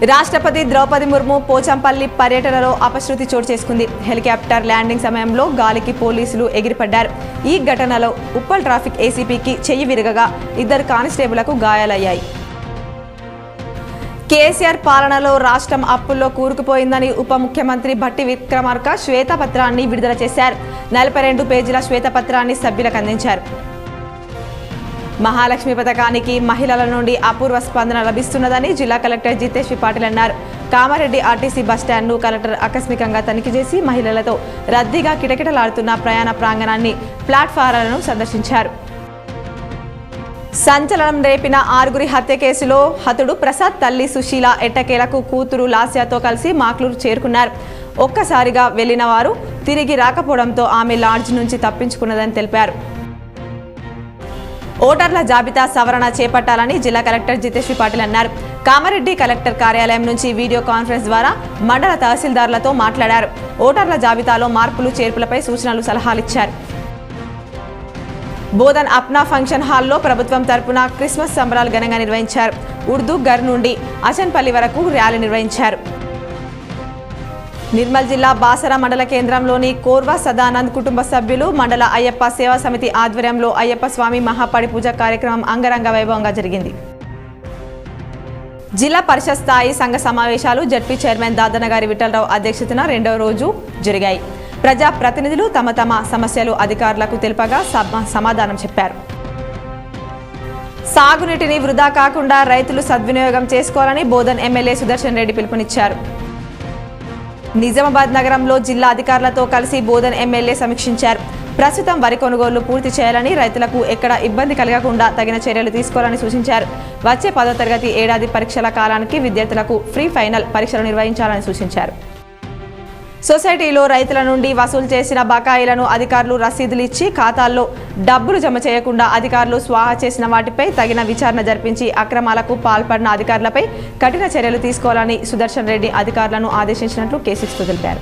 రాష్ట్రపతి ద్రౌపది ముర్ము పోచంపల్లి పర్యటనలో అపశృతి చోటు చేసుకుంది. హెలికాప్టర్ ల్యాండింగ్ సమయంలో గాలికి పోలీసులు ఎగిరిపడ్డారు. ఈ ఘటనలో ఉప్పల్ ట్రాఫిక్ ఏసీపీకి చెయ్యి విరగగా 2 కానిస్టేబుళ్లకు గాయాలయ్యాయి. కేసీఆర్ పాలనలో రాష్ట్రం అప్పుల్లో కూరుకుపోయిందని ఉప ముఖ్యమంత్రి భట్టి విక్రమార్క శ్వేతపత్రాన్ని విడుదల చేశారు. 42 పేజీల శ్వేతపత్రాన్ని సభ్యులకు అందించారు. మహాలక్ష్మి పథకానికి మహిళల నుండి అపూర్వ స్పందన లభిస్తున్నదని జిల్లా కలెక్టర్ జితేష్ పాటిల్ అన్నారు. కామారెడ్డి ఆర్టీసీ బస్టాండ్ను కలెక్టర్ ఆకస్మికంగా తనిఖీ చేసి మహిళలతో రద్దీగా కిటకిటలాడుతున్న ప్రయాణ ప్రాంగణాన్ని ప్లాట్ఫారాలను సందర్శించారు. సంచలనం రేపిన 6 హత్య కేసులో హతుడు ప్రసాద్ తల్లి సుశీల ఎట్టకేలకు కూతురు లాస్యాతో కలిసి మాక్లూరు చేరుకున్నారు. ఒక్కసారిగా వెళ్లిన వారు తిరిగి రాకపోవడంతో ఆమె లాడ్జ్ నుంచి తప్పించుకున్నదని తెలిపారు. ఓటర్ల జాబితా సవరణ చేపట్టాలని జిల్లా కలెక్టర్ జితేష్ పాటిల్ అన్నారు. కామారెడ్డి కలెక్టర్ కార్యాలయం నుంచి వీడియో కాన్ఫరెన్స్ ద్వారా మండల తహసీల్దార్లతో మాట్లాడారు. ఓటర్ల జాబితాలో మార్పులు చేర్పులపై సూచనలు సలహాలిచ్చారు. బోధన్ అప్నా ఫంక్షన్ హాల్లో ప్రభుత్వం తరపున క్రిస్మస్ సంబరాలు ఘనంగా నిర్వహించారు. ఉర్దూ గర్ నుండి అచన్పల్లి వరకు ర్యాలీ నిర్వహించారు. నిర్మల్ జిల్లా బాసర మండల కేంద్రంలోని కోర్వా సదానంద్ కుటుంబ సభ్యులు మండల అయ్యప్ప సేవా సమితి ఆధ్వర్యంలో అయ్యప్ప స్వామి మహాపడి పూజ కార్యక్రమం అంగరంగ వైభవంగా జరిగింది. జిల్లా పరిషత్ స్థాయి సంఘ సమావేశాలు జడ్పీ చైర్మన్ దాదనగారి విఠలరావు అధ్యక్షతన 2వ రోజు జరిగాయి. ప్రజా ప్రతినిధులు తమ సమస్యలు అధికారులకు తెలుపగా సమాధానం చెప్పారు. సాగునీటిని వృధా కాకుండా రైతులు సద్వినియోగం చేసుకోవాలని బోధన్ ఎమ్మెల్యే సుదర్శన్ రెడ్డి పిలుపునిచ్చారు. నిజామాబాద్ నగరంలో జిల్లా అధికారులతో కలిసి బోధన్ ఎమ్మెల్యే సమీక్షించారు. ప్రస్తుతం వరి కొనుగోలు పూర్తి చేయాలని, రైతులకు ఎక్కడ ఇబ్బంది కలగకుండా తగిన చర్యలు తీసుకోవాలని సూచించారు. వచ్చే 10వ తరగతి ఏడాది పరీక్షల కాలానికి విద్యార్థులకు ఫ్రీ ఫైనల్ పరీక్షలు నిర్వహించాలని సూచించారు. సొసైటీలో రైతుల నుండి వసూలు చేసిన బకాయిలను అధికారులు రసీదులు ఇచ్చి ఖాతాల్లో డబ్బులు జమ చేయకుండా అధికారులు స్వాహా చేసిన వాటిపై తగిన విచారణ జరిపించి అక్రమాలకు పాల్పడిన అధికారులపై కఠిన చర్యలు తీసుకోవాలని సుదర్శన్ రెడ్డి అధికారులను ఆదేశించినట్లు కేసీఆర్ తెలిపారు.